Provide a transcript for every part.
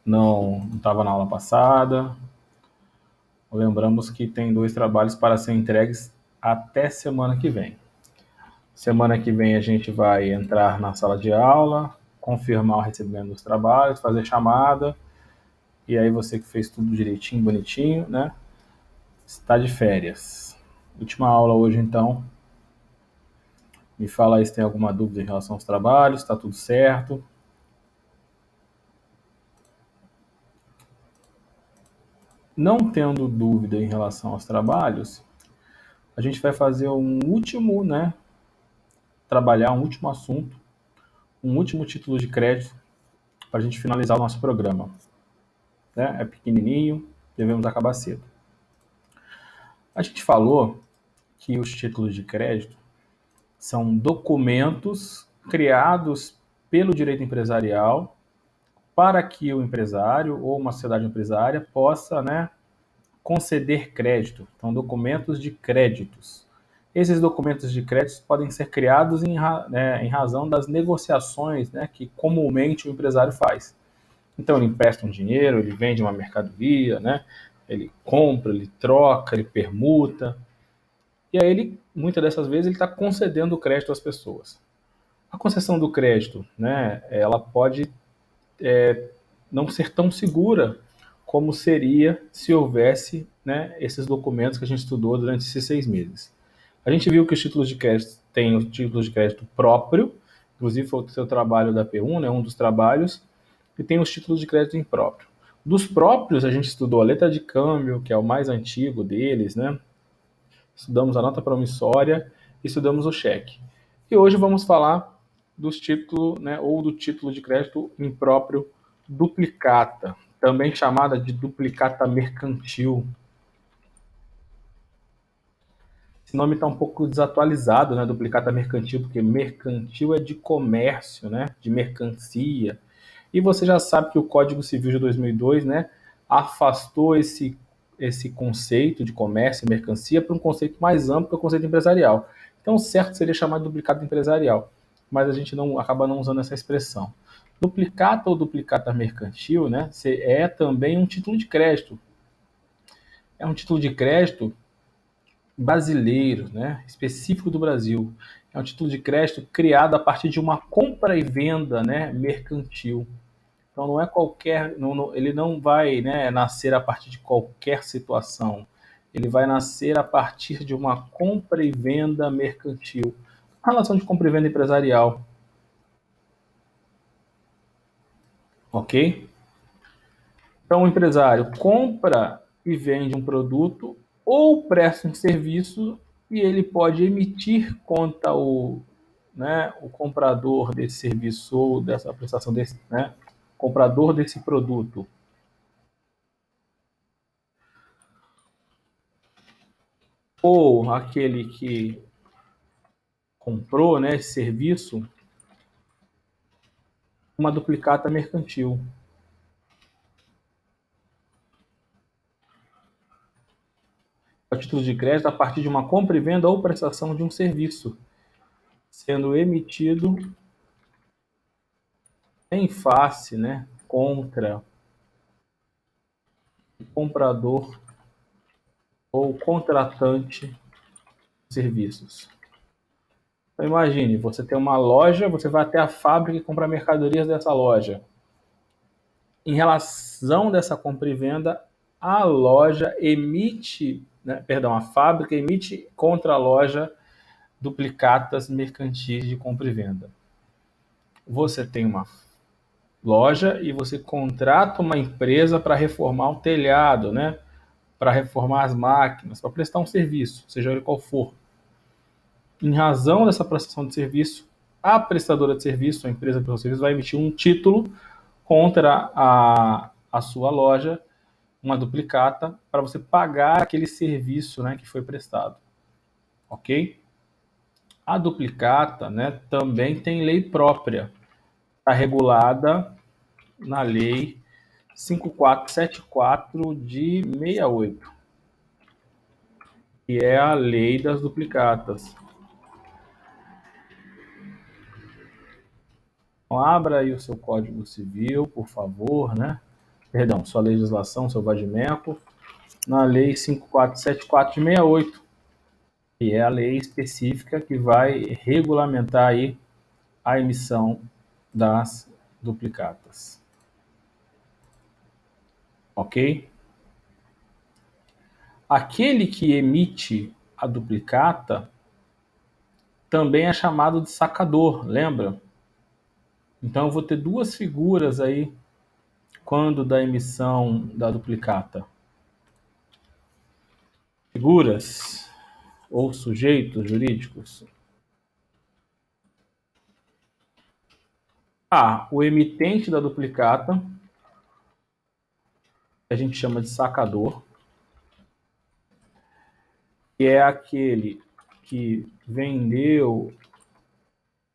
não estava na aula passada. Lembramos que tem 2 trabalhos para ser entregues até semana que vem. Semana que vem a gente vai entrar na sala de aula, confirmar o recebimento dos trabalhos, fazer chamada, e aí você que fez tudo direitinho, bonitinho, né? Está de férias. Última aula hoje, então. Me fala aí se tem alguma dúvida em relação aos trabalhos, está tudo certo. Não tendo dúvida em relação aos trabalhos, a gente vai fazer um último, né? Trabalhar um último assunto, um último título de crédito para a gente finalizar o nosso programa. Né? É pequenininho, devemos acabar cedo. A gente falou que os títulos de crédito são documentos criados pelo direito empresarial para que o empresário ou uma sociedade empresária possa, né, conceder crédito. Então, documentos de créditos. Esses documentos de crédito podem ser criados em razão das negociações, né, que comumente o empresário faz. Então, ele empresta um dinheiro, ele vende uma mercadoria, né, ele compra, ele troca, ele permuta. E aí, muitas dessas vezes, ele está concedendo crédito às pessoas. A concessão do crédito, né, ela pode não ser tão segura como seria se houvesse, né, esses documentos que a gente estudou durante esses 6 meses. A gente viu que os títulos de crédito têm os títulos de crédito próprio, inclusive foi o seu trabalho da P1, né, um dos trabalhos, e tem os títulos de crédito impróprio. Dos próprios, a gente estudou a letra de câmbio, que é o mais antigo deles, né? Estudamos a nota promissória e estudamos o cheque. E hoje vamos falar dos títulos, né, ou do título de crédito impróprio duplicata, também chamada de duplicata mercantil. Esse nome está um pouco desatualizado, né, duplicata mercantil, porque mercantil é de comércio, né, de mercancia. E você já sabe que o Código Civil de 2002, né, afastou esse conceito de comércio e mercancia para um conceito mais amplo, que é o conceito empresarial. Então, o certo seria chamar de duplicata empresarial, mas a gente acaba não usando essa expressão. Duplicata ou duplicata mercantil, né, é também um título de crédito. É um título de crédito brasileiro, né, específico do Brasil. É um título de crédito criado a partir de uma compra e venda, né, mercantil. Então não é qualquer, ele não vai, né, nascer a partir de qualquer situação. Ele vai nascer a partir de uma compra e venda mercantil. A relação de compra e venda empresarial, ok? Então o empresário compra e vende um produto ou presta um serviço e ele pode emitir contra o comprador desse serviço ou dessa prestação desse, né, comprador desse produto, ou aquele que comprou, né, esse serviço, uma duplicata mercantil. A título de crédito a partir de uma compra e venda ou prestação de um serviço, sendo emitido em face, né, contra o comprador ou contratante de serviços. Então imagine, você tem uma loja, você vai até a fábrica e compra mercadorias dessa loja. Em relação dessa compra e venda, a loja emite, né, perdão, a fábrica emite contra a loja duplicatas mercantis de compra e venda. Você tem uma loja e você contrata uma empresa para reformar o telhado, né? Para reformar as máquinas, para prestar um serviço, seja ele qual for. Em razão dessa prestação de serviço, a prestadora de serviço, a empresa que presta serviço, vai emitir um título contra a sua loja, uma duplicata, para você pagar aquele serviço, né, que foi prestado. Ok? A duplicata, né, também tem lei própria. Está regulada na lei 5474 de 68, que é a lei das duplicatas. Então, abra aí o seu Código Civil, por favor, né? perdão, sua legislação, seu vadimeco, na Lei 5474 de 68, que é a lei específica que vai regulamentar aí a emissão das duplicatas. Ok? Aquele que emite a duplicata também é chamado de sacador, lembra? Então eu vou ter duas figuras aí quando da emissão da duplicata. Figuras ou sujeitos jurídicos. O emitente da duplicata, que a gente chama de sacador, que é aquele que vendeu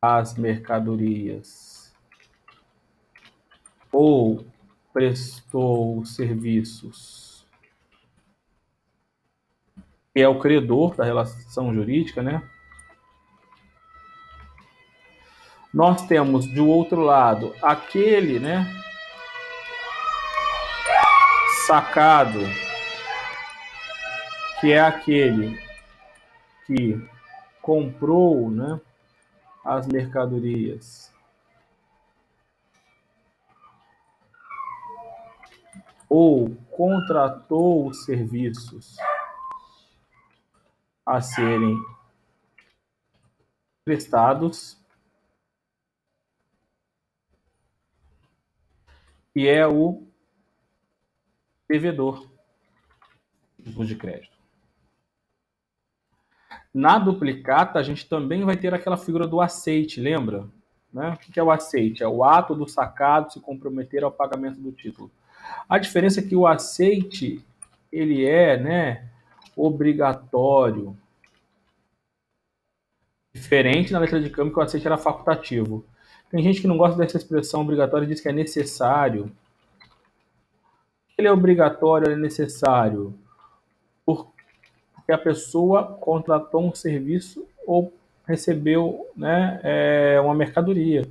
as mercadorias ou prestou serviços, que é o credor da relação jurídica, né? Nós temos, do outro lado, aquele, né, sacado, que é aquele que comprou, né, as mercadorias ou contratou os serviços a serem prestados, e é o devedor de crédito. Na duplicata, a gente também vai ter aquela figura do aceite, lembra? Né? O que é o aceite? É o ato do sacado se comprometer ao pagamento do título. A diferença é que o aceite, ele é, né, obrigatório. Diferente na letra de câmbio, que o aceite era facultativo. Tem gente que não gosta dessa expressão obrigatória e diz que é necessário. Ele é obrigatório, ele é necessário porque a pessoa contratou um serviço ou recebeu, né, uma mercadoria.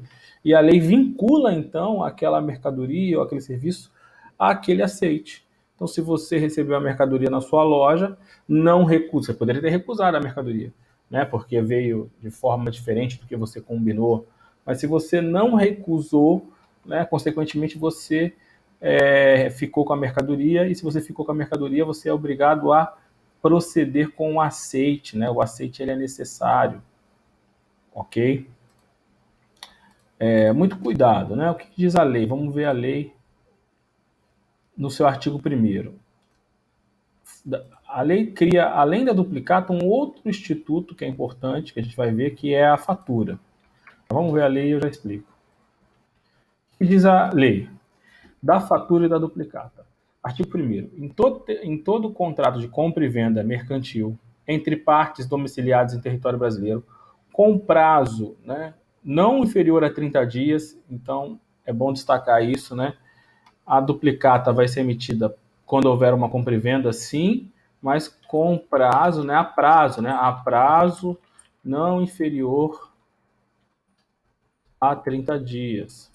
E a lei vincula, então, aquela mercadoria ou aquele serviço àquele aceite. Então, se você recebeu a mercadoria na sua loja, não recusa. Você poderia ter recusado a mercadoria, né, porque veio de forma diferente do que você combinou. Mas se você não recusou, né, consequentemente, você ficou com a mercadoria, e se você ficou com a mercadoria, você é obrigado a proceder com o aceite, né? O aceite ele é necessário, ok? Muito cuidado, né? O que diz a lei? Vamos ver a lei no seu artigo 1º. A lei cria, além da duplicata, um outro instituto que é importante, que a gente vai ver, que é a fatura. Vamos ver a lei e eu já explico. O que diz a lei? Da fatura e da duplicata. Artigo 1º. Em todo contrato de compra e venda mercantil entre partes domiciliadas em território brasileiro, com prazo, né, não inferior a 30 dias, então é bom destacar isso, né? A duplicata vai ser emitida quando houver uma compra e venda, sim, mas com prazo, né, a prazo não inferior a 30 dias.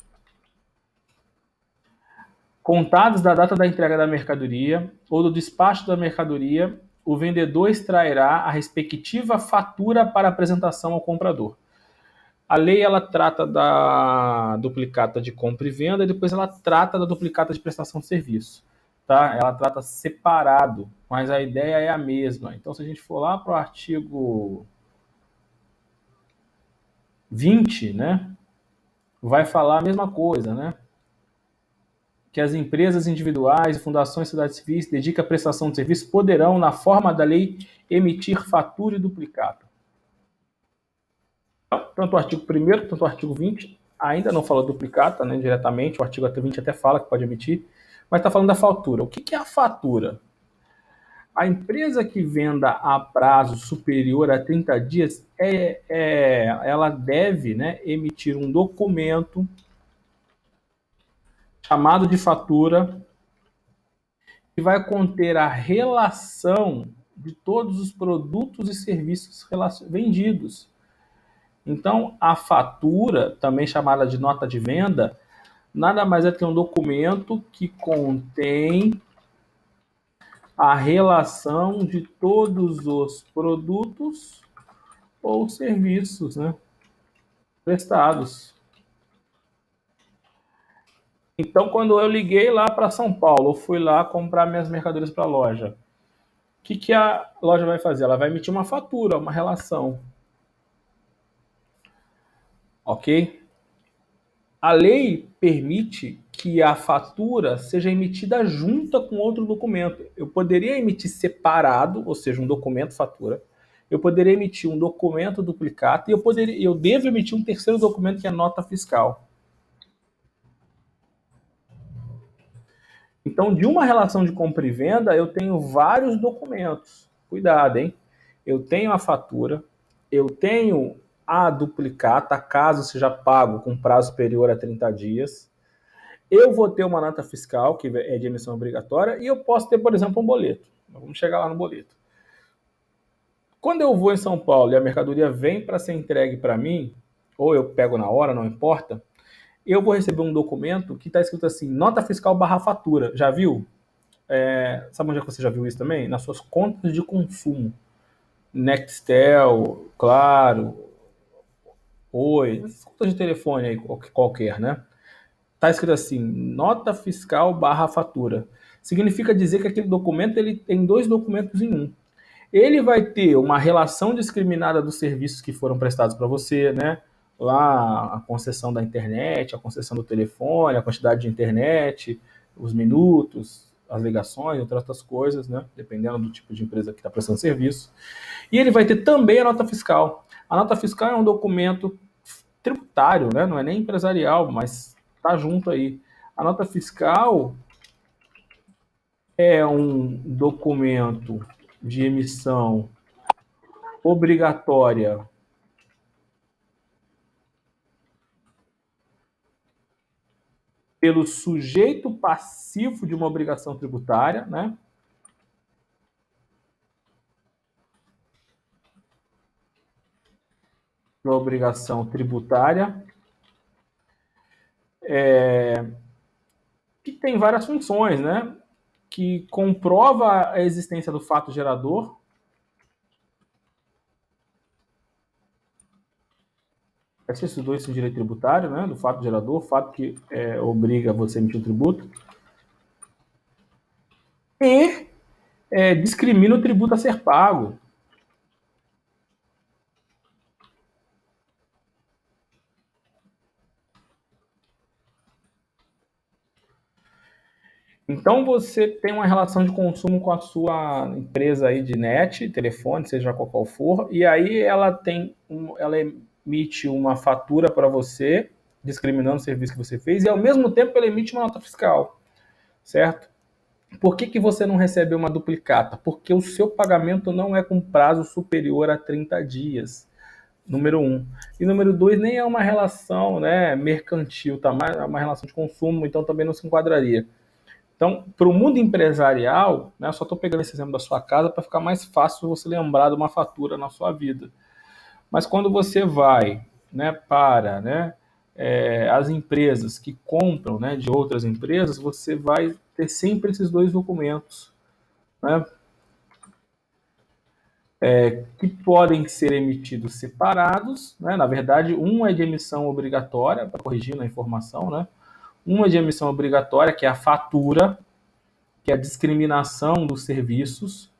Contados da data da entrega da mercadoria ou do despacho da mercadoria, o vendedor extrairá a respectiva fatura para apresentação ao comprador. A lei ela trata da duplicata de compra e venda e depois ela trata da duplicata de prestação de serviço. Tá? Ela trata separado, mas a ideia é a mesma. Então, se a gente for lá para o artigo 20, né, vai falar a mesma coisa, né? Que as empresas individuais, fundações e sociedades civis dedicam à prestação de serviço poderão, na forma da lei, emitir fatura e duplicata. Tanto o artigo 1º quanto o artigo 20 ainda não fala duplicata, né, diretamente, o artigo 20 até fala que pode emitir, mas está falando da fatura. O que é a fatura? A empresa que venda a prazo superior a 30 dias, ela deve, né, emitir um documento chamado de fatura, que vai conter a relação de todos os produtos e serviços vendidos. Então, a fatura, também chamada de nota de venda, nada mais é que um documento que contém a relação de todos os produtos ou serviços, né, prestados. Então, quando eu liguei lá para São Paulo, eu fui lá comprar minhas mercadorias para a loja. O que a loja vai fazer? Ela vai emitir uma fatura, uma relação, ok? A lei permite que a fatura seja emitida junta com outro documento. Eu poderia emitir separado, ou seja, um documento fatura. Eu poderia emitir um documento duplicata e eu devo emitir um terceiro documento que é nota fiscal. Então, de uma relação de compra e venda, eu tenho vários documentos. Cuidado, hein? Eu tenho a fatura, eu tenho a duplicata, caso seja pago com prazo superior a 30 dias. Eu vou ter uma nota fiscal, que é de emissão obrigatória, e eu posso ter, por exemplo, um boleto. Vamos chegar lá no boleto. Quando eu vou em São Paulo e a mercadoria vem para ser entregue para mim, ou eu pego na hora, não importa, eu vou receber um documento que está escrito assim, nota fiscal barra fatura. Já viu? Sabe onde é que você já viu isso também? Nas suas contas de consumo. Nextel, Claro, Oi, essas contas de telefone aí, qualquer, né? Tá escrito assim, nota fiscal barra fatura. Significa dizer que aquele documento ele tem dois documentos em um. Ele vai ter uma relação discriminada dos serviços que foram prestados para você, né? Lá a concessão da internet, a concessão do telefone, a quantidade de internet, os minutos, as ligações, entre outras coisas, né? Dependendo do tipo de empresa que está prestando serviço. E ele vai ter também a nota fiscal. A nota fiscal é um documento tributário, né? Não é nem empresarial, mas está junto aí. A nota fiscal é um documento de emissão obrigatória pelo sujeito passivo de uma obrigação tributária, né? Da obrigação tributária, que tem várias funções, né? Que comprova a existência do fato gerador. Você estudou isso em direito tributário, né? Do fato gerador, fato que obriga você a emitir um tributo. E discrimina o tributo a ser pago. Então você tem uma relação de consumo com a sua empresa aí de net, telefone, seja qual for, e aí ela emite uma fatura para você, discriminando o serviço que você fez, e ao mesmo tempo ela emite uma nota fiscal, certo? Por que você não recebe uma duplicata? Porque o seu pagamento não é com prazo superior a 30 dias. Número um. E número dois, nem é uma relação, né, mercantil, tá? É uma relação de consumo, então também não se enquadraria. Então, para o mundo empresarial, né, eu só estou pegando esse exemplo da sua casa para ficar mais fácil você lembrar de uma fatura na sua vida. Mas quando você vai, né, para, né, as empresas que compram, né, de outras empresas, você vai ter sempre esses dois documentos, né, que podem ser emitidos separados. Né, na verdade, um é de emissão obrigatória, para corrigir na informação, né, uma é de emissão obrigatória, que é a fatura, que é a discriminação dos serviços,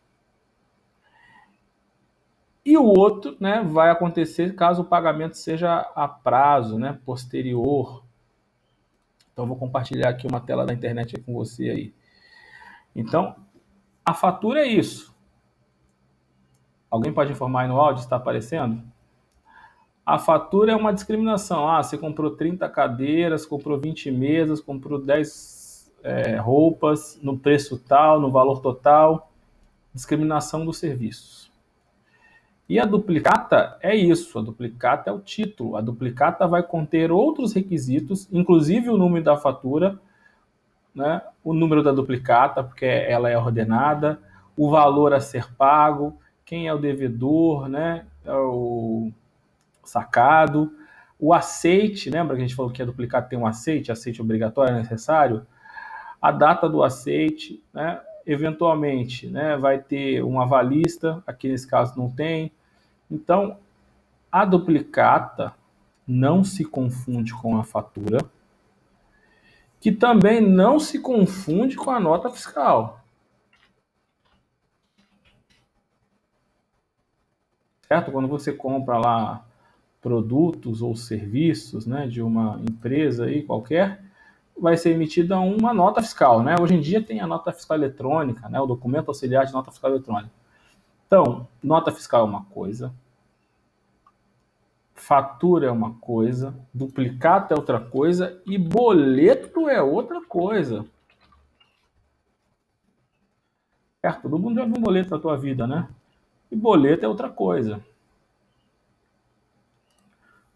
e o outro, né, vai acontecer caso o pagamento seja a prazo, né, posterior. Então, vou compartilhar aqui uma tela da internet com você aí. Então, a fatura é isso. Alguém pode informar aí no áudio se está aparecendo? A fatura é uma discriminação. Ah, você comprou 30 cadeiras, comprou 20 mesas, comprou 10 roupas, no preço tal, no valor total. Discriminação dos serviços. E a duplicata é isso, a duplicata é o título. A duplicata vai conter outros requisitos, inclusive o número da fatura, né? O número da duplicata, porque ela é ordenada, o valor a ser pago, quem é o devedor, né? É o sacado, O aceite, lembra que a gente falou que a duplicata tem um aceite, aceite obrigatório, é necessário? A data do aceite, né? Eventualmente, né, vai ter um avalista, aqui nesse caso não tem. Então, a duplicata não se confunde com a fatura, que também não se confunde com a nota fiscal. Certo? Quando você compra lá produtos ou serviços, né, de uma empresa aí qualquer, vai ser emitida uma nota fiscal, né? Hoje em dia tem a nota fiscal eletrônica, né, o documento auxiliar de nota fiscal eletrônica. Então, nota fiscal é uma coisa, fatura é uma coisa, duplicata é outra coisa e boleto é outra coisa. Certo? Todo mundo já viu um boleto na tua vida, né? E boleto é outra coisa.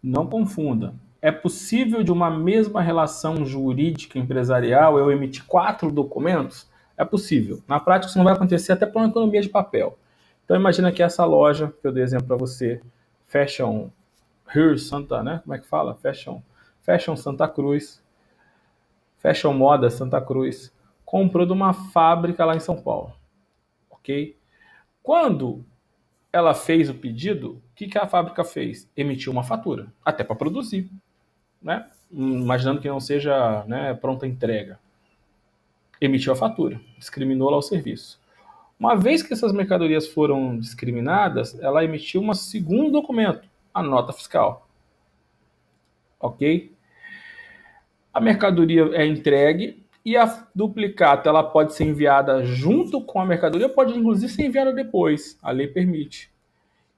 Não confunda. É possível de uma mesma relação jurídica empresarial eu emitir 4 documentos? É possível. Na prática isso não vai acontecer até por uma economia de papel. Então imagina que essa loja que eu dei exemplo para você, Fashion Here Santa, né? Como é que fala? Fashion Santa Cruz, Fashion Moda Santa Cruz, comprou de uma fábrica lá em São Paulo, ok? Quando ela fez o pedido, o que a fábrica fez? Emitiu uma fatura, até para produzir, né? Imaginando que não seja, né, pronta entrega. Emitiu a fatura, discriminou lá o serviço. Uma vez que essas mercadorias foram discriminadas, ela emitiu um segundo documento, a nota fiscal, ok? A mercadoria é entregue e a duplicata ela pode ser enviada junto com a mercadoria, pode inclusive ser enviada depois, a lei permite.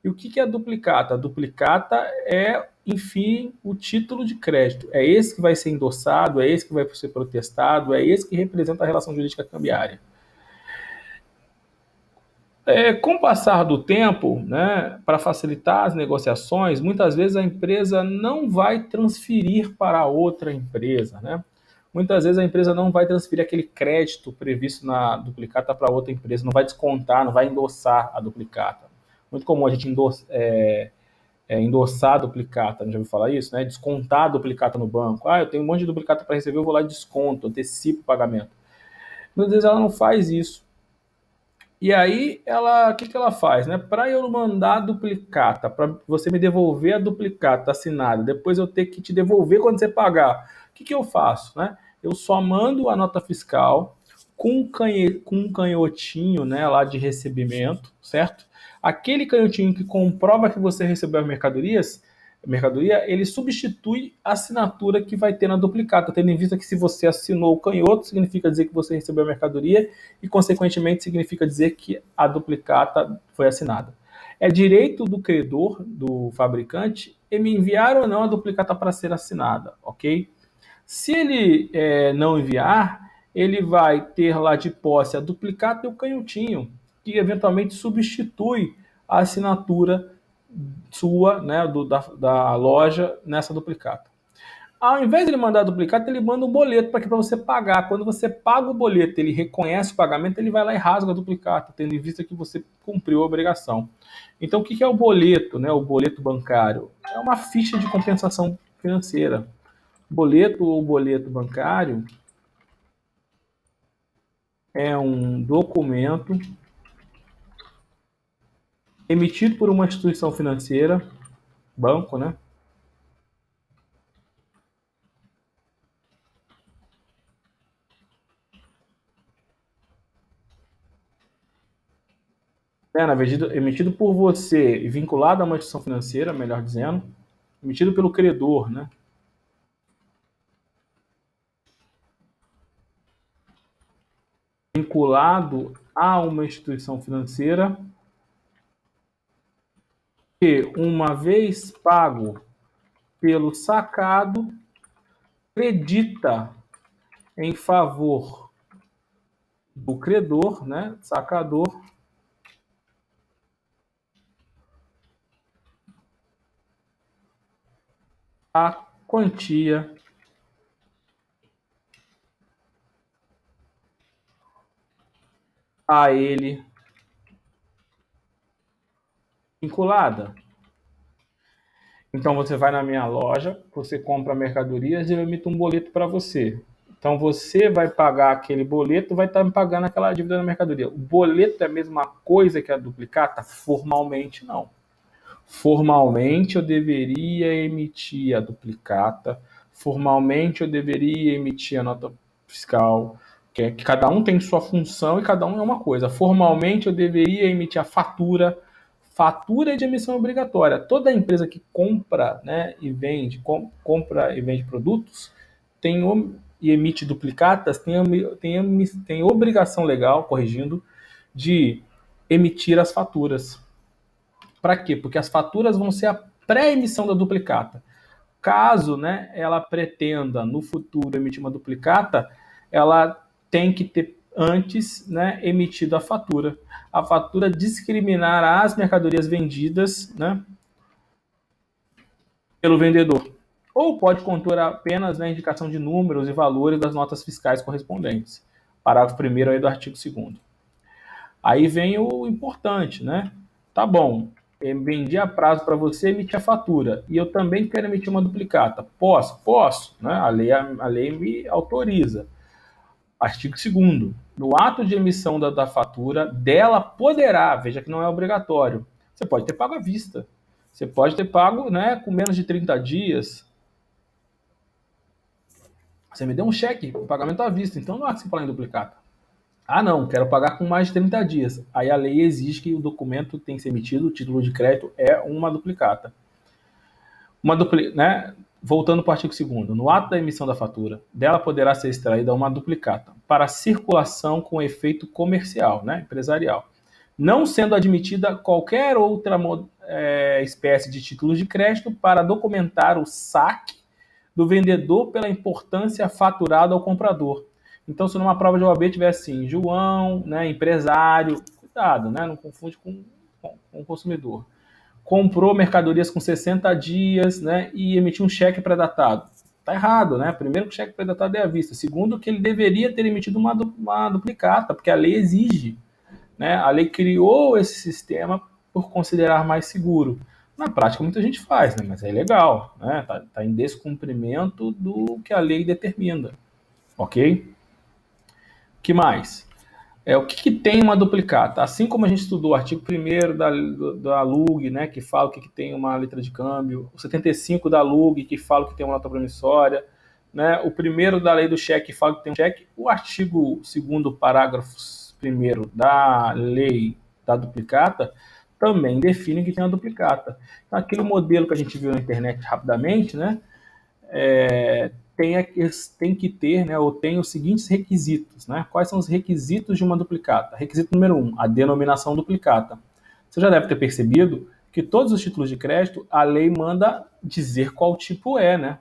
E o que é a duplicata? A duplicata é, enfim, o título de crédito. É esse que vai ser endossado, é esse que vai ser protestado, é esse que representa a relação jurídica cambiária. Com o passar do tempo, né, para facilitar as negociações, muitas vezes a empresa não vai transferir para outra empresa. Né? Muitas vezes a empresa não vai transferir aquele crédito previsto na duplicata para outra empresa, não vai descontar, não vai endossar a duplicata. Muito comum a gente endossar a duplicata, não já ouviu falar isso? Né? Descontar a duplicata no banco. Ah, eu tenho um monte de duplicata para receber, eu vou lá e desconto, antecipo o pagamento. Muitas vezes ela não faz isso. E aí, o que ela faz? Né? Para eu mandar a duplicata, para você me devolver a duplicata assinada, depois eu ter que te devolver quando você pagar, o que eu faço? Né? Eu só mando a nota fiscal com um canhotinho, né, lá de recebimento, certo? Aquele canhotinho que comprova que você recebeu as mercadoria, ele substitui a assinatura que vai ter na duplicata, tendo em vista que se você assinou o canhoto, significa dizer que você recebeu a mercadoria e, consequentemente, significa dizer que a duplicata foi assinada. É direito do credor, do fabricante, me enviar ou não a duplicata para ser assinada, ok? Se ele não enviar, ele vai ter lá de posse a duplicata e o canhotinho, que eventualmente substitui a assinatura sua, né, da loja nessa duplicata. Ao invés de ele mandar a duplicata, ele manda um boleto para você pagar. Quando você paga o boleto, ele reconhece o pagamento, ele vai lá e rasga a duplicata, tendo em vista que você cumpriu a obrigação. Então, o que é o boleto, né? O boleto bancário? É uma ficha de compensação financeira. Boleto ou boleto bancário é um documento emitido por uma instituição financeira, banco, né? Na verdade, emitido por você e vinculado a uma instituição financeira, melhor dizendo, emitido pelo credor, né? Vinculado a uma instituição financeira que, uma vez pago pelo sacado, acredita em favor do credor, né? Sacador, a quantia a ele vinculada. Então você vai na minha loja, você compra mercadorias e eu emito um boleto para você. Então você vai pagar aquele boleto, vai estar me pagando aquela dívida da mercadoria. O boleto é a mesma coisa que a duplicata? Formalmente não. Formalmente eu deveria emitir a duplicata, formalmente eu deveria emitir a nota fiscal, que cada um tem sua função e cada um é uma coisa. Formalmente eu deveria emitir a fatura, fatura de emissão obrigatória. Toda empresa que compra, né, e vende, compra e vende produtos, e emite duplicatas, tem obrigação legal, corrigindo, de emitir as faturas. Para quê? Porque as faturas vão ser a pré-emissão da duplicata. Caso, né, ela pretenda no futuro emitir uma duplicata, ela tem que ter antes, né, emitido a fatura. A fatura discriminará as mercadorias vendidas, né, pelo vendedor. Ou pode conter apenas, né, a indicação de números e valores das notas fiscais correspondentes. Parágrafo 1º aí do artigo 2º. Aí vem o importante, né? Tá bom, eu vendi a prazo para você emitir a fatura e eu também quero emitir uma duplicata. Posso? Posso, né? A lei me autoriza. Artigo 2º. No ato de emissão da fatura, dela poderá, veja que não é obrigatório, você pode ter pago à vista. Você pode ter pago, né, com menos de 30 dias. Você me deu um cheque, o pagamento à vista, então não há que se falar em duplicata. Ah, não, quero pagar com mais de 30 dias. Aí a lei exige que o documento tem que ser emitido, o título de crédito é uma duplicata. Né? Voltando para o artigo 2º. No ato da emissão da fatura, dela poderá ser extraída uma duplicata para circulação com efeito comercial, né, empresarial, não sendo admitida qualquer outra espécie de título de crédito para documentar o saque do vendedor pela importância faturada ao comprador. Então, se numa prova de OAB tiver assim, João, né, empresário, cuidado, né, não confunde com consumidor, comprou mercadorias com 60 dias, né, e emitiu um cheque pré-datado. Está errado, né? Primeiro que o cheque pré-datado é à vista. Segundo que ele deveria ter emitido uma duplicata, porque a lei exige, né? A lei criou esse sistema por considerar mais seguro. Na prática, muita gente faz, né? Mas é ilegal, né? Tá em descumprimento do que a lei determina, ok? Que mais? O que tem uma duplicata? Assim como a gente estudou o artigo 1º da LUG, né, que fala o que tem uma letra de câmbio, o 75 da LUG, que fala que tem uma nota promissória, né, o 1º da lei do cheque, que fala que tem um cheque, o artigo 2º, parágrafo 1º da lei da duplicata, também define que tem uma duplicata. Então, aquele modelo que a gente viu na internet rapidamente, né, tem que ter, né, ou tem os seguintes requisitos, né? Quais são os requisitos de uma duplicata? Requisito número 1, a denominação duplicata. Você já deve ter percebido que todos os títulos de crédito, a lei manda dizer qual tipo é, né?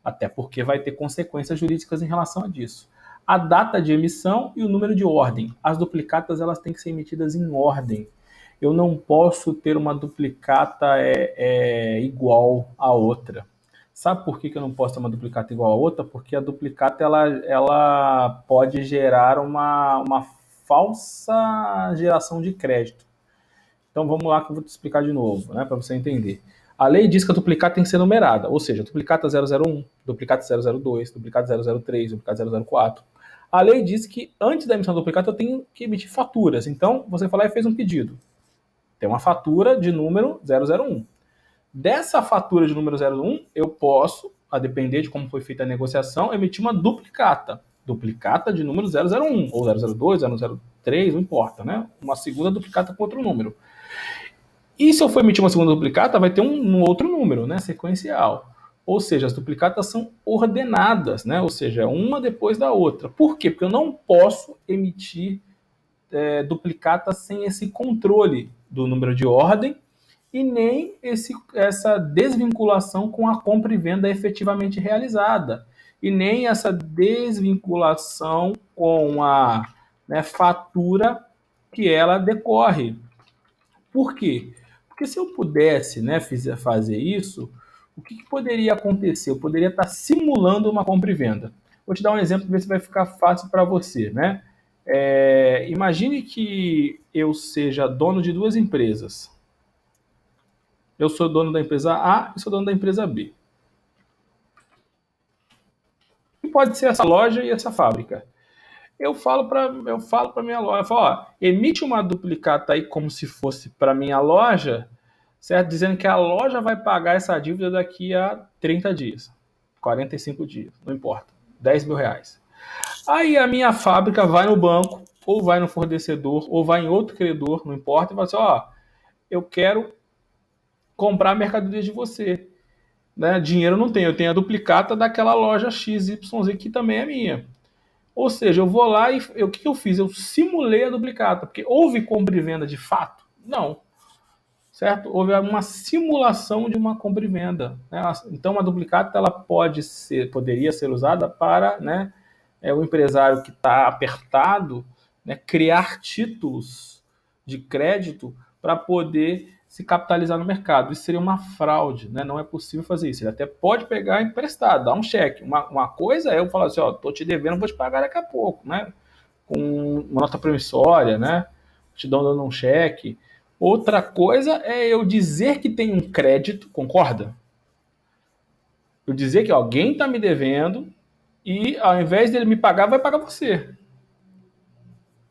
Até porque vai ter consequências jurídicas em relação a disso. A data de emissão e o número de ordem. As duplicatas, elas têm que ser emitidas em ordem. Eu não posso ter uma duplicata igual a outra. Sabe por que eu não posso ter uma duplicata igual a outra? Porque a duplicata ela pode gerar uma falsa geração de crédito. Então vamos lá que eu vou te explicar de novo, né, para você entender. A lei diz que a duplicata tem que ser numerada, ou seja, duplicata 001, duplicata 002, duplicata 003, duplicata 004. A lei diz que antes da emissão da duplicata eu tenho que emitir faturas. Então você foi lá e fez um pedido. Tem uma fatura de número 001. Dessa fatura de número 01, eu posso, a depender de como foi feita a negociação, emitir uma duplicata. Duplicata de número 001, ou 002, 003, não importa, né? Uma segunda duplicata com outro número. E se eu for emitir uma segunda duplicata, vai ter um outro número, né? Sequencial. Ou seja, as duplicatas são ordenadas, né? Ou seja, uma depois da outra. Por quê? Porque eu não posso emitir duplicatas sem esse controle do número de ordem e nem essa desvinculação com a compra e venda efetivamente realizada, e nem essa desvinculação com a, né, fatura que ela decorre. Por quê? Porque se eu pudesse, né, fazer isso, o que poderia acontecer? Eu poderia estar simulando uma compra e venda. Vou te dar um exemplo para ver se vai ficar fácil para você, né? Imagine que eu seja dono de duas empresas. Eu sou dono da empresa A e sou dono da empresa B. E pode ser essa loja e essa fábrica. Eu falo para minha loja, eu falo, ó, emite uma duplicata aí como se fosse para minha loja, certo? Dizendo que a loja vai pagar essa dívida daqui a 30 dias, 45 dias, não importa, R$ 10.000. Aí a minha fábrica vai no banco, ou vai no fornecedor, ou vai em outro credor, não importa, e fala assim, ó, eu quero comprar a mercadoria de você. Né? Dinheiro eu não tenho, eu tenho a duplicata daquela loja XYZ que também é minha. Ou seja, eu vou lá e o que eu fiz? Eu simulei a duplicata, porque houve compra e venda de fato? Não, certo? Houve uma simulação de uma compra e venda. Né? Então, a duplicata ela poderia ser usada para, né, o empresário que está apertado, né, criar títulos de crédito para poder se capitalizar no mercado. Isso seria uma fraude, né? Não é possível fazer isso. Ele até pode pegar emprestado, dar um cheque. Uma coisa é eu falar assim, ó, tô te devendo, vou te pagar daqui a pouco, né? Com uma nota promissória, né? Te dando um cheque. Outra coisa é eu dizer que tem um crédito, concorda? Eu dizer que alguém está me devendo e ao invés dele me pagar, vai pagar você.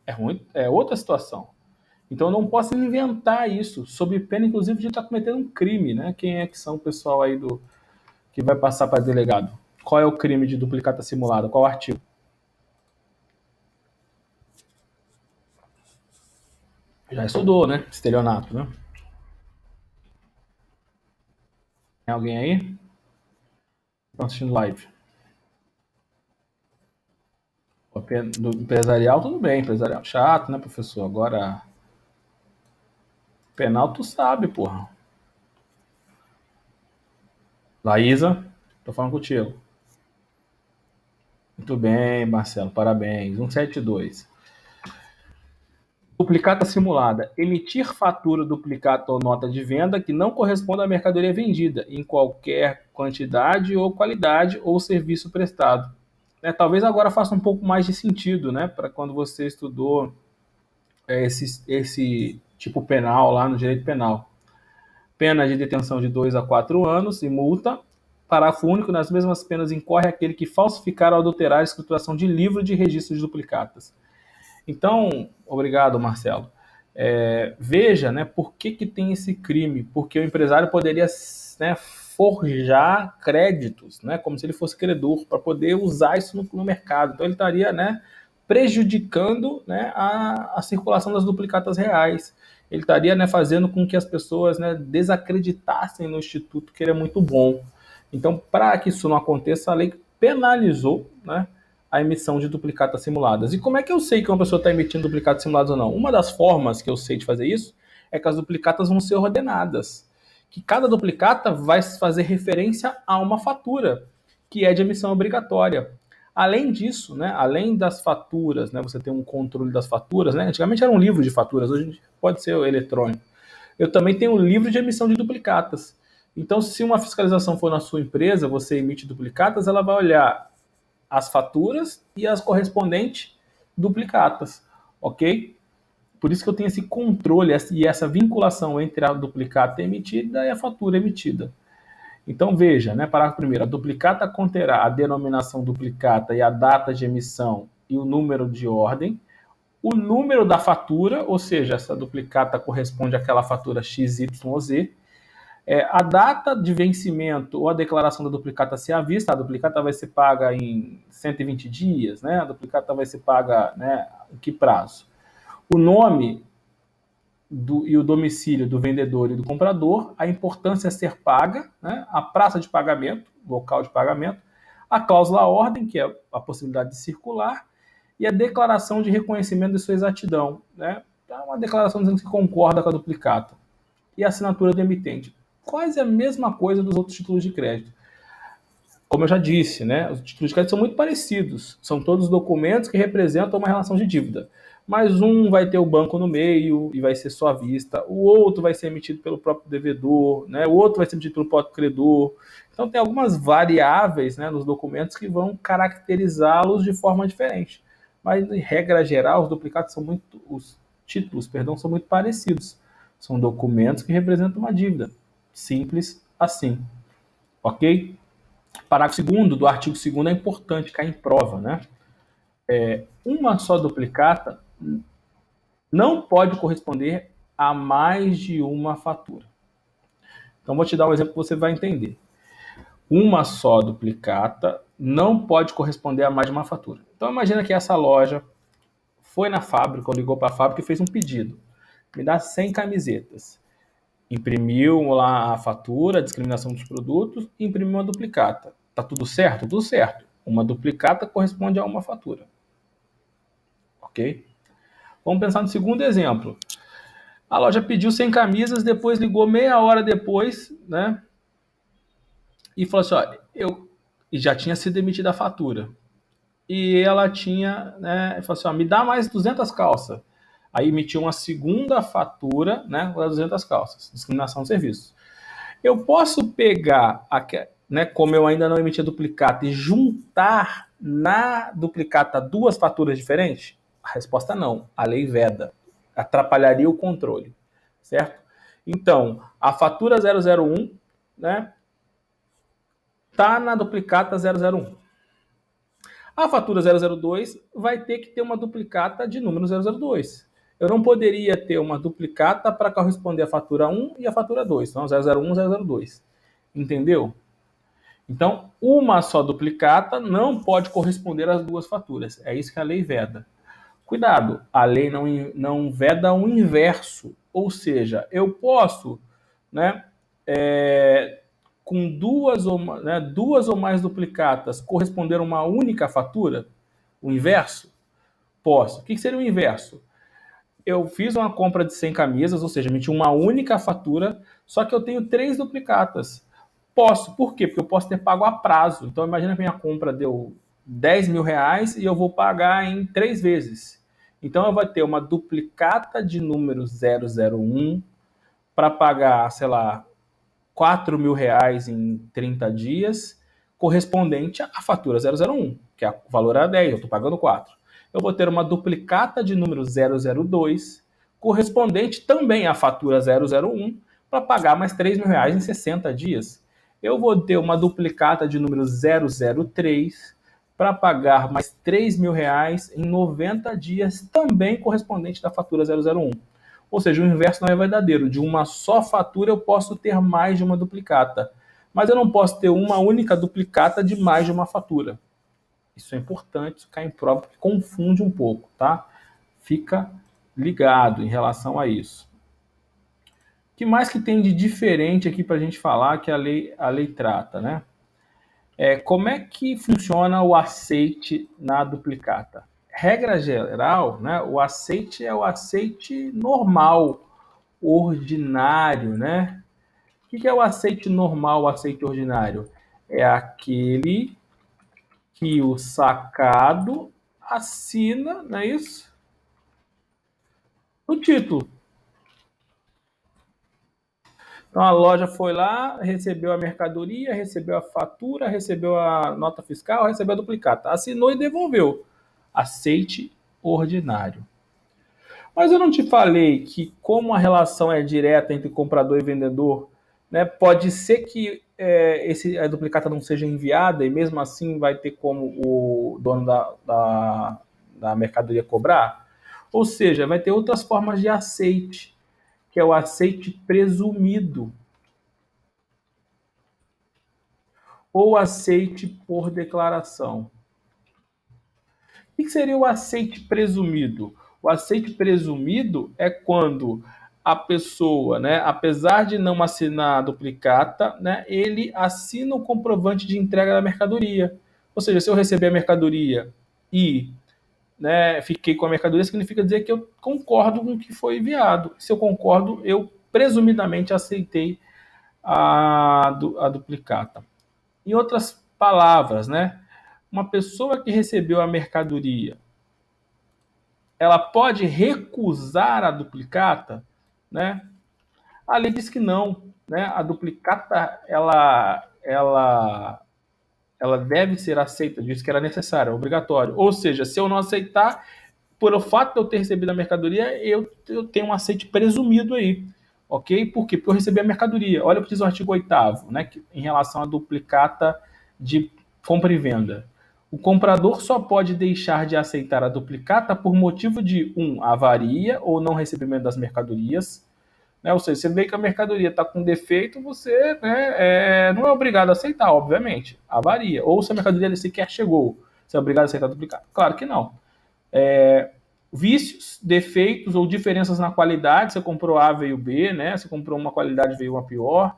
É ruim, é outra situação. Então eu não posso inventar isso, sob pena, inclusive, de estar cometendo um crime, né? Quem é que são o pessoal aí que vai passar para delegado? Qual é o crime de duplicata simulada? Qual o artigo? Já estudou, né? Estelionato, né? Tem alguém aí? Estão assistindo live. Do empresarial, tudo bem. Empresarial chato, né, professor? Agora, penal tu sabe, porra. Laísa, tô falando contigo. Muito bem, Marcelo, parabéns. 172. Duplicata simulada. Emitir fatura, duplicata ou nota de venda que não corresponda à mercadoria vendida, em qualquer quantidade ou qualidade ou serviço prestado. Talvez agora faça um pouco mais de sentido, né? Para quando você estudou esse tipo penal lá no direito penal. Pena de detenção de 2 a 4 anos e multa. Parágrafo único, nas mesmas penas incorre aquele que falsificar ou adulterar a escrituração de livro de registro de duplicatas. Então, obrigado, Marcelo. Veja, né, por que tem esse crime? Porque o empresário poderia, né, forjar créditos, né, como se ele fosse credor, para poder usar isso no mercado. Então, ele estaria, né, prejudicando, né, a circulação das duplicatas reais. Ele estaria, né, fazendo com que as pessoas, né, desacreditassem no Instituto, que ele é muito bom. Então, para que isso não aconteça, a lei penalizou, né, a emissão de duplicatas simuladas. E como é que eu sei que uma pessoa está emitindo duplicatas simuladas ou não? Uma das formas que eu sei de fazer isso é que as duplicatas vão ser ordenadas. Que cada duplicata vai fazer referência a uma fatura, que é de emissão obrigatória. Além disso, né, além das faturas, né, você tem um controle das faturas, né, antigamente era um livro de faturas, hoje pode ser eletrônico. Eu também tenho um livro de emissão de duplicatas. Então, se uma fiscalização for na sua empresa, você emite duplicatas, ela vai olhar as faturas e as correspondentes duplicatas, ok? Por isso que eu tenho esse controle e essa vinculação entre a duplicata emitida e a fatura emitida. Então veja, né, parágrafo primeiro, a duplicata conterá a denominação duplicata e a data de emissão e o número de ordem, o número da fatura, ou seja, essa duplicata corresponde àquela fatura XYZ, a data de vencimento ou a declaração da duplicata ser à vista, a duplicata vai ser paga em 120 dias, né? A duplicata vai ser paga, né, em que prazo? O nome e o domicílio do vendedor e do comprador, a importância a ser paga, né? A praça de pagamento, local de pagamento, a cláusula ordem, que é a possibilidade de circular, e a declaração de reconhecimento de sua exatidão, né? Uma declaração dizendo que concorda com a duplicata. E a assinatura do emitente. Quase a mesma coisa dos outros títulos de crédito. Como eu já disse, né, os títulos de crédito são muito parecidos. São todos documentos que representam uma relação de dívida. Mas um vai ter o banco no meio e vai ser só à vista. O outro vai ser emitido pelo próprio devedor, né? O outro vai ser emitido pelo próprio credor. Então tem algumas variáveis, né, nos documentos que vão caracterizá-los de forma diferente. Mas, em regra geral, os títulos, são muito parecidos. São documentos que representam uma dívida. Simples assim, ok? Parágrafo 2º do artigo 2º é importante, cai em prova, né? Uma só duplicata não pode corresponder a mais de uma fatura. Então, vou te dar um exemplo que você vai entender. Uma só duplicata não pode corresponder a mais de uma fatura. Então, imagina que essa loja foi na fábrica, ou ligou para a fábrica e fez um pedido. Me dá 100 camisetas. Imprimiu lá a fatura, a discriminação dos produtos, e imprimiu uma duplicata. Tá tudo certo? Tudo certo. Uma duplicata corresponde a uma fatura. Ok? Vamos pensar no segundo exemplo. A loja pediu 100 camisas, depois ligou meia hora depois, né? E falou assim, ó, e já tinha sido emitida a fatura. E ela tinha, né, falou assim, ó, me dá mais 200 calças. Aí emitiu uma segunda fatura, né, com 200 calças, discriminação de serviços. Eu posso pegar, né, como eu ainda não emiti a duplicata, e juntar na duplicata duas faturas diferentes? A resposta não, a lei veda. Atrapalharia o controle, certo? Então, a fatura 001, né, tá na duplicata 001. A fatura 002 vai ter que ter uma duplicata de número 002. Eu não poderia ter uma duplicata para corresponder à fatura 1 e à fatura 2. Então, 001 e 002. Entendeu? Então, uma só duplicata não pode corresponder às duas faturas. É isso que a lei veda. Cuidado, a lei não veda o inverso. Ou seja, eu posso, né, com duas ou mais duplicatas corresponder a uma única fatura? O inverso? Posso. O que seria o inverso? Eu fiz uma compra de 100 camisas, ou seja, emiti uma única fatura, só que eu tenho 3 duplicatas. Posso. Por quê? Porque eu posso ter pago a prazo. Então, imagina que minha compra deu 10 mil reais e eu vou pagar em 3 vezes. Então, eu vou ter uma duplicata de número 001 para pagar, sei lá, 4 mil reais em 30 dias, correspondente à fatura 001, que o valor era 10, eu estou pagando 4. Eu vou ter uma duplicata de número 002, correspondente também à fatura 001, para pagar mais 3 mil reais em 60 dias. Eu vou ter uma duplicata de número 003, para pagar mais 3 mil reais em 90 dias, também correspondente da fatura 001. Ou seja, o inverso não é verdadeiro. De uma só fatura eu posso ter mais de uma duplicata. Mas eu não posso ter uma única duplicata de mais de uma fatura. Isso é importante, isso cai em prova, porque confunde um pouco, tá? Fica ligado em relação a isso. O que mais que tem de diferente aqui para a gente falar que a lei trata, né? Como é que funciona o aceite na duplicata? Regra geral, né, o aceite é o aceite normal, ordinário, né? O que é o aceite normal, o aceite ordinário? É aquele que o sacado assina, não é isso? No título. Então a loja foi lá, recebeu a mercadoria, recebeu a fatura, recebeu a nota fiscal, recebeu a duplicata, assinou e devolveu. Aceite ordinário. Mas eu não te falei que, como a relação é direta entre comprador e vendedor, né, pode ser que a duplicata não seja enviada e mesmo assim vai ter como o dono da mercadoria cobrar? Ou seja, vai ter outras formas de aceite, que é o aceite presumido ou aceite por declaração. O que seria o aceite presumido? O aceite presumido é quando a pessoa, né, apesar de não assinar a duplicata, né, ele assina o comprovante de entrega da mercadoria. Ou seja, se eu receber a mercadoria e, né, fiquei com a mercadoria, significa dizer que eu concordo com o que foi enviado. Se eu concordo, eu presumidamente aceitei a duplicata. Em outras palavras, né, uma pessoa que recebeu a mercadoria, ela pode recusar a duplicata, né? A lei diz que não, né? A duplicata ela deve ser aceita, diz que era necessária, obrigatório. Ou seja, se eu não aceitar, por o fato de eu ter recebido a mercadoria, eu tenho um aceite presumido aí. ok? Por quê? Porque eu recebi a mercadoria. Olha o que diz o artigo 8º, né, em relação à duplicata de compra e venda. O comprador só pode deixar de aceitar a duplicata por motivo de avaria ou não recebimento das mercadorias, né? Ou seja, você vê que a mercadoria está com defeito, você, né, não é obrigado a aceitar, obviamente. Avaria. Ou se a mercadoria sequer chegou, você é obrigado a aceitar duplicata? Claro que não. Vícios, defeitos ou diferenças na qualidade, você comprou A, veio B, né? Você comprou uma qualidade, veio uma pior.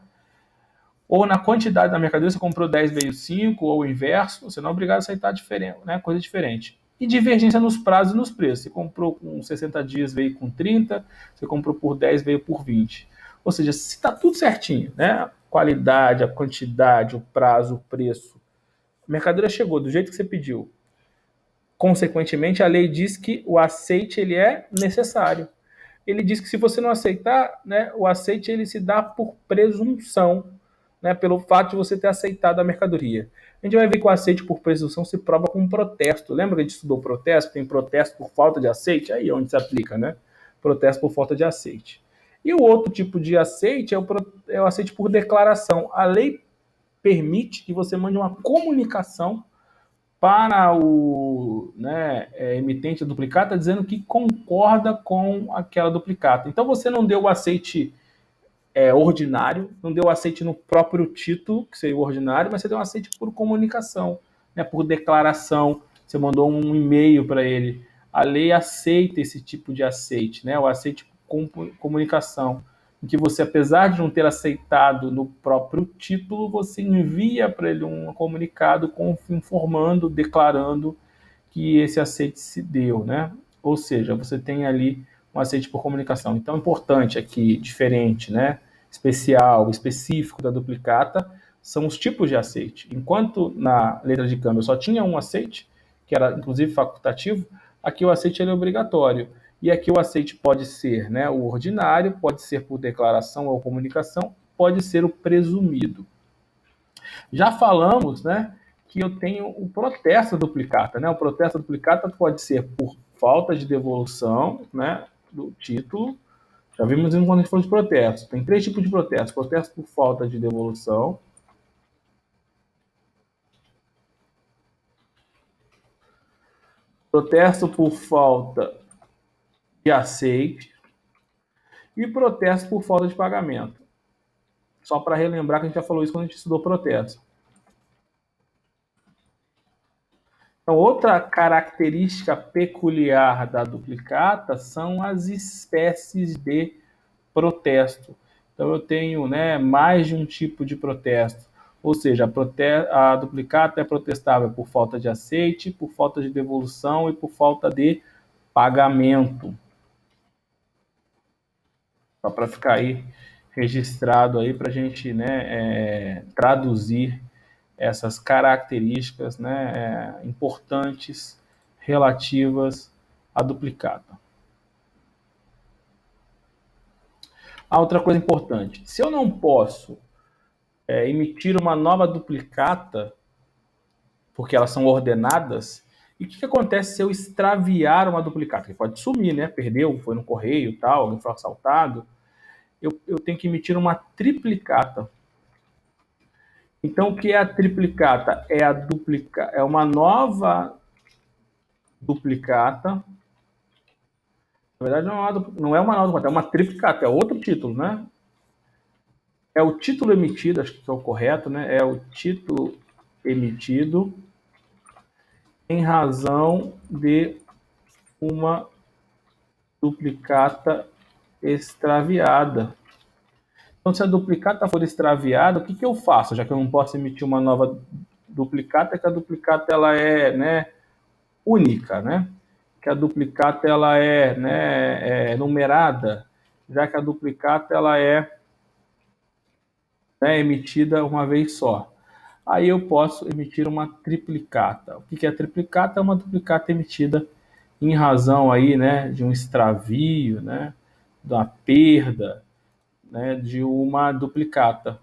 Ou na quantidade da mercadoria, você comprou 10, veio 5, ou o inverso, você não é obrigado a aceitar diferente, né? Coisa diferente. E divergência nos prazos e nos preços. Você comprou com 60 dias, veio com 30, você comprou por 10, veio por 20. Ou seja, se está tudo certinho, né? Qualidade, a quantidade, o prazo, o preço. A mercadoria chegou do jeito que você pediu. Consequentemente, a lei diz que o aceite ele é necessário. Ele diz que se você não aceitar, né, o aceite ele se dá por presunção, né, pelo fato de você ter aceitado a mercadoria. A gente vai ver que o aceite por presunção se prova com um protesto. Lembra que a gente estudou protesto? Tem protesto por falta de aceite? Aí é onde se aplica, né? Protesto por falta de aceite. E o outro tipo de aceite é o aceite por declaração. A lei permite que você mande uma comunicação para o, né, emitente da duplicata dizendo que concorda com aquela duplicata. Então você não deu o aceite ordinário, não deu o aceite no próprio título, que seria o ordinário, mas você deu um aceite por comunicação, né, por declaração. Você mandou um e-mail para ele. A lei aceita esse tipo de aceite, né, o aceite com comunicação, em que você, apesar de não ter aceitado no próprio título, você envia para ele um comunicado informando, declarando que esse aceite se deu, né? Ou seja, você tem ali um aceite por comunicação. Então, importante aqui, diferente, né? Especial, específico da duplicata, são os tipos de aceite. Enquanto na letra de câmbio só tinha um aceite, que era inclusive facultativo, aqui o aceite é obrigatório. E aqui o aceite pode ser, né, o ordinário, pode ser por declaração ou comunicação, pode ser o presumido. Já falamos, né, que eu tenho o protesto duplicata, né? O protesto duplicata pode ser por falta de devolução, né, do título. Já vimos quando a gente falou de protesto. Tem 3 tipos de protesto: protesto por falta de devolução, protesto por falta de aceite e protesto por falta de pagamento. Só para relembrar que a gente já falou isso quando a gente estudou protesto. Então, outra característica peculiar da duplicata são as espécies de protesto. Então, eu tenho, né, mais de um tipo de protesto. Ou seja, a duplicata é protestável por falta de aceite, por falta de devolução e por falta de pagamento. Só para ficar aí registrado aí para a gente, né, traduzir essas características, né, importantes relativas à duplicata. Outra coisa importante: se eu não posso emitir uma nova duplicata, porque elas são ordenadas, e o que acontece se eu extraviar uma duplicata? Que pode sumir, né? Perdeu, foi no correio, tal, alguém foi assaltado. Eu tenho que emitir uma triplicata. Então, o que é a triplicata? É uma nova duplicata. Na verdade, não é uma nova duplicata, é uma triplicata, é outro título, né? É o título emitido, acho que é o correto, né? É o título emitido em razão de uma duplicata extraviada. Então, se a duplicata for extraviada, o que eu faço? Já que eu não posso emitir uma nova duplicata, que a duplicata ela é, né, única, né? Que a duplicata ela é, né, numerada, já que a duplicata ela é, né, emitida uma vez só. Aí eu posso emitir uma triplicata. O que é a triplicata? É uma duplicata emitida em razão aí, né, de um extravio, né, da perda, né, de uma duplicata.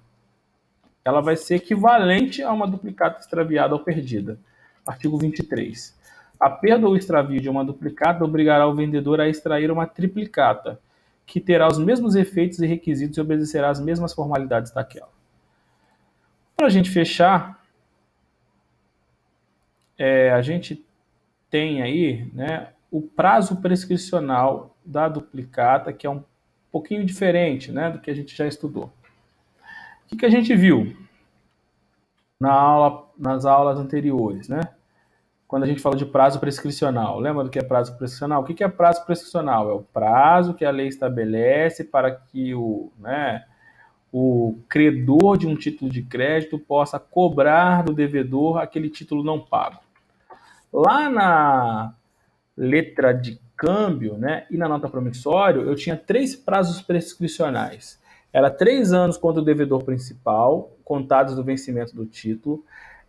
Ela vai ser equivalente a uma duplicata extraviada ou perdida. Artigo 23. A perda ou extravio de uma duplicata obrigará o vendedor a extrair uma triplicata, que terá os mesmos efeitos e requisitos e obedecerá às mesmas formalidades daquela. Para a gente fechar, a gente tem aí, né, o prazo prescricional da duplicata, que é um pouquinho diferente, né, do que a gente já estudou. O que a gente viu nas aulas anteriores, né? Quando a gente fala de prazo prescricional. Lembra do que é prazo prescricional? O que é prazo prescricional? É o prazo que a lei estabelece para que o credor de um título de crédito possa cobrar do devedor aquele título não pago. Lá na letra de câmbio, né, e na nota promissório, eu tinha 3 prazos prescricionais. Era 3 anos contra o devedor principal, contados do vencimento do título.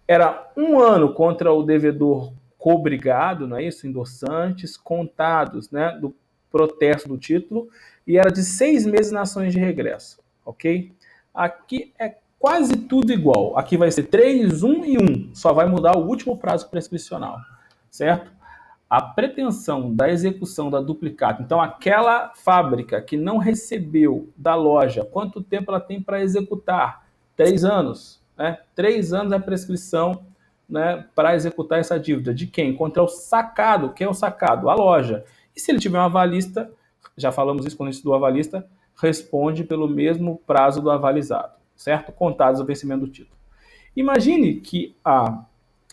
Era 1 ano contra o devedor cobrigado, não é isso? Endossantes, contados, né, do protesto do título. E era de 6 meses nas ações de regresso, ok? Aqui é quase tudo igual. Aqui vai ser 3, 1 e 1. Só vai mudar o último prazo prescricional, certo? A pretensão da execução da duplicata, então aquela fábrica que não recebeu da loja, quanto tempo ela tem para executar? 3 anos. Né? 3 anos é a prescrição, né, para executar essa dívida. De quem? Contra o sacado. Quem é o sacado? A loja. E se ele tiver um avalista, já falamos isso quando a gente estudou avalista, responde pelo mesmo prazo do avalizado, certo? Contados o vencimento do título. Imagine que a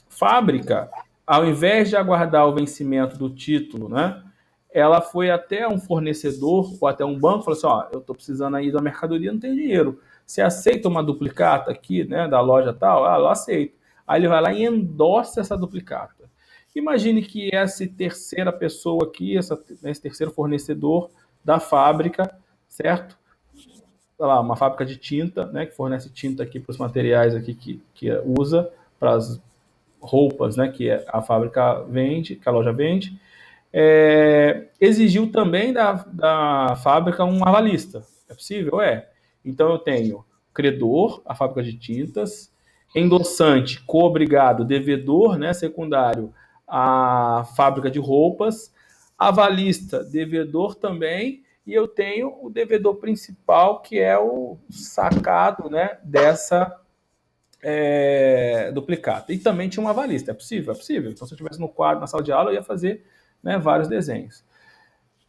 fábrica, ao invés de aguardar o vencimento do título, né, ela foi até um fornecedor ou até um banco e falou assim, ó, eu estou precisando aí da mercadoria, não tenho dinheiro. Você aceita uma duplicata aqui, né, da loja tal? Ah, eu aceito. Aí ele vai lá e endossa essa duplicata. Imagine que essa terceira pessoa aqui, esse terceiro fornecedor da fábrica, certo? Sei lá, uma fábrica de tinta, né, que fornece tinta aqui para os materiais aqui que usa para as roupas, né, que a fábrica vende, que a loja vende, exigiu também da fábrica um avalista. É possível? É. Então eu tenho credor, a fábrica de tintas, endossante, co-obrigado, devedor, né, secundário, a fábrica de roupas, avalista, devedor também, e eu tenho o devedor principal, que é o sacado, né, dessa duplicata. E também tinha um avalista. É possível? É possível. Então, se eu estivesse no quadro, na sala de aula, eu ia fazer, né, vários desenhos.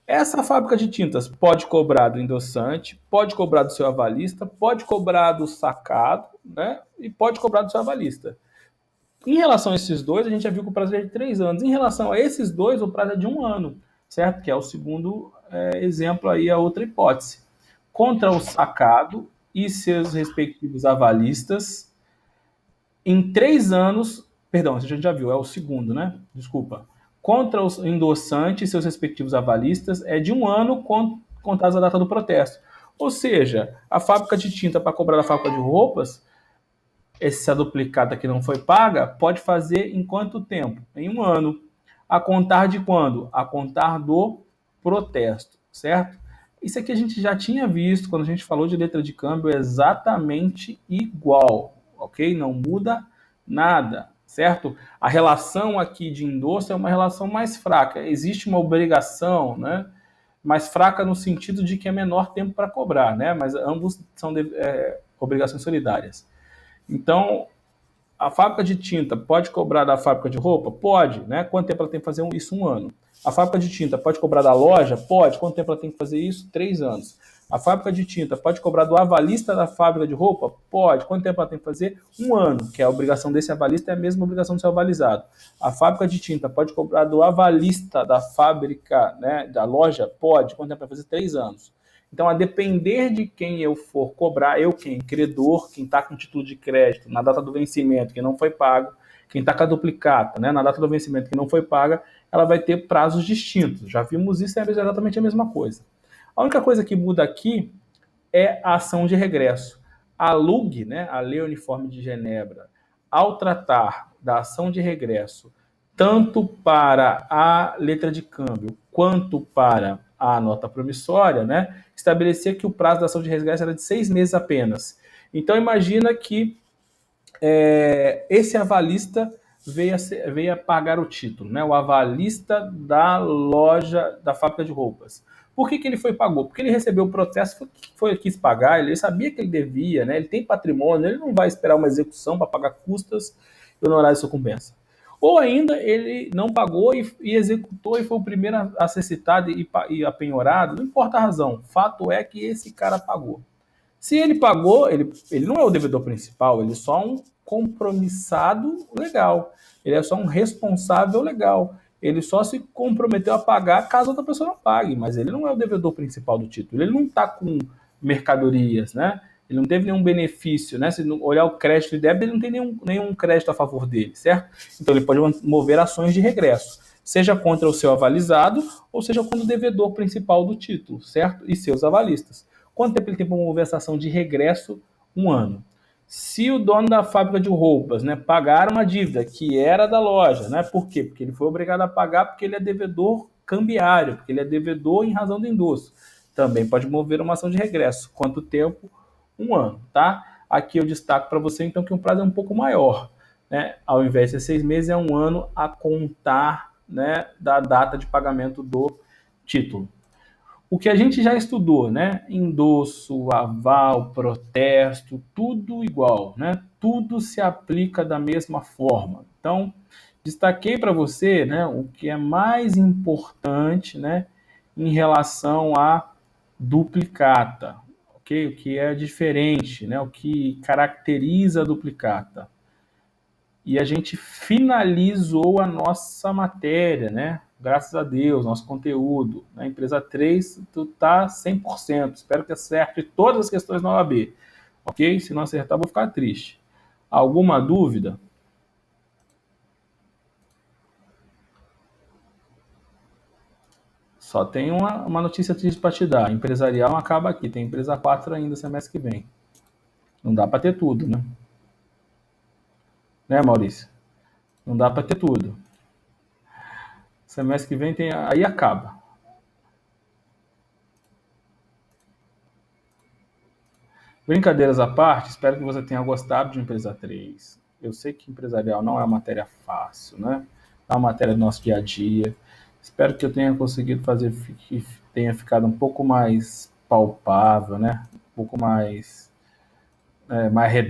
Essa fábrica de tintas pode cobrar do endossante, pode cobrar do seu avalista, pode cobrar do sacado, né, e pode cobrar do seu avalista. Em relação a esses dois, a gente já viu que o prazo é de 3 anos. Em relação a esses dois, o prazo é de 1 ano, certo? Que é o segundo exemplo aí, a outra hipótese. Contra o sacado e seus respectivos avalistas, em 3 anos, perdão, a gente já viu, é o segundo, né? Desculpa. Contra os endossantes e seus respectivos avalistas, é de 1 ano contados a data do protesto. Ou seja, a fábrica de tinta para cobrar da fábrica de roupas, essa duplicata que não foi paga, pode fazer em quanto tempo? Em 1 ano. A contar de quando? A contar do protesto, certo? Isso aqui a gente já tinha visto quando a gente falou de letra de câmbio, é exatamente igual, ok? Não muda nada, certo? A relação aqui de endosso é uma relação mais fraca. Existe uma obrigação, né? Mais fraca no sentido de que é menor tempo para cobrar, né? Mas ambos são obrigações solidárias. Então, a fábrica de tinta pode cobrar da fábrica de roupa? Pode, né? Quanto tempo ela tem que fazer isso? 1 ano. A fábrica de tinta pode cobrar da loja? Pode. Quanto tempo ela tem que fazer isso? 3 anos. A fábrica de tinta pode cobrar do avalista da fábrica de roupa? Pode. Quanto tempo ela tem que fazer? 1 ano, que é a obrigação desse avalista, é a mesma obrigação do seu avalizado. A fábrica de tinta pode cobrar do avalista da fábrica, né, da loja? Pode. Quanto tempo vai fazer? 3 anos. Então, a depender de quem eu for cobrar, quem? Credor, quem está com título de crédito na data do vencimento, que não foi pago, quem está com a duplicata, né, na data do vencimento que não foi paga, ela vai ter prazos distintos. Já vimos isso, é exatamente a mesma coisa. A única coisa que muda aqui é a ação de regresso. A LUG, né, a Lei Uniforme de Genebra, ao tratar da ação de regresso, tanto para a letra de câmbio quanto para a nota promissória, né, estabelecia que o prazo da ação de regresso era de 6 meses apenas. Então, imagina que esse avalista veio a pagar o título, né, o avalista da loja, da fábrica de roupas. Por que ele foi e pagou? Porque ele recebeu o processo, quis pagar, ele sabia que ele devia, né? Ele tem patrimônio, ele não vai esperar uma execução para pagar custas e honorários de sucumbência. Ou ainda ele não pagou e executou e foi o primeiro a ser citado e apenhorado, não importa a razão, fato é que esse cara pagou. Se ele pagou, ele não é o devedor principal, ele é só um compromissado legal, ele é só um responsável legal. Ele só se comprometeu a pagar caso outra pessoa não pague, mas ele não é o devedor principal do título. Ele não está com mercadorias, né? Ele não teve nenhum benefício, né? Se olhar o crédito e débito, ele não tem nenhum crédito a favor dele, certo? Então ele pode mover ações de regresso, seja contra o seu avalizado ou seja contra o devedor principal do título, certo? E seus avalistas. Quanto tempo ele tem para mover essa ação de regresso? 1 ano. Se o dono da fábrica de roupas, né, pagar uma dívida que era da loja, né, por quê? Porque ele foi obrigado a pagar porque ele é devedor cambiário, porque ele é devedor em razão do endosso. Também pode mover uma ação de regresso. Quanto tempo? 1 ano, tá? Aqui eu destaco para você, então, que o prazo é um pouco maior, né? Ao invés de 6 meses, é 1 ano a contar, né, da data de pagamento do título. O que a gente já estudou, né? Endosso, aval, protesto, tudo igual, né? Tudo se aplica da mesma forma. Então, destaquei para você, né, o que é mais importante, né, em relação à duplicata, ok? O que é diferente, né? O que caracteriza a duplicata. E a gente finalizou a nossa matéria, né? Graças a Deus, nosso conteúdo. Na empresa 3, tu tá 100%. Espero que acerte todas as questões na OAB. Ok? Se não acertar, vou ficar triste. Alguma dúvida? Só tem uma notícia triste para te dar. Empresarial acaba aqui. Tem empresa 4 ainda semestre que vem. Não dá para ter tudo, né? Né, Maurício? Não dá para ter tudo. Semestre que vem tem. Aí acaba. Brincadeiras à parte, espero que você tenha gostado de Empresa 3. Eu sei que empresarial não é uma matéria fácil, né? É uma matéria do nosso dia a dia. Espero que eu tenha conseguido fazer que tenha ficado um pouco mais palpável, né? Um pouco mais, mais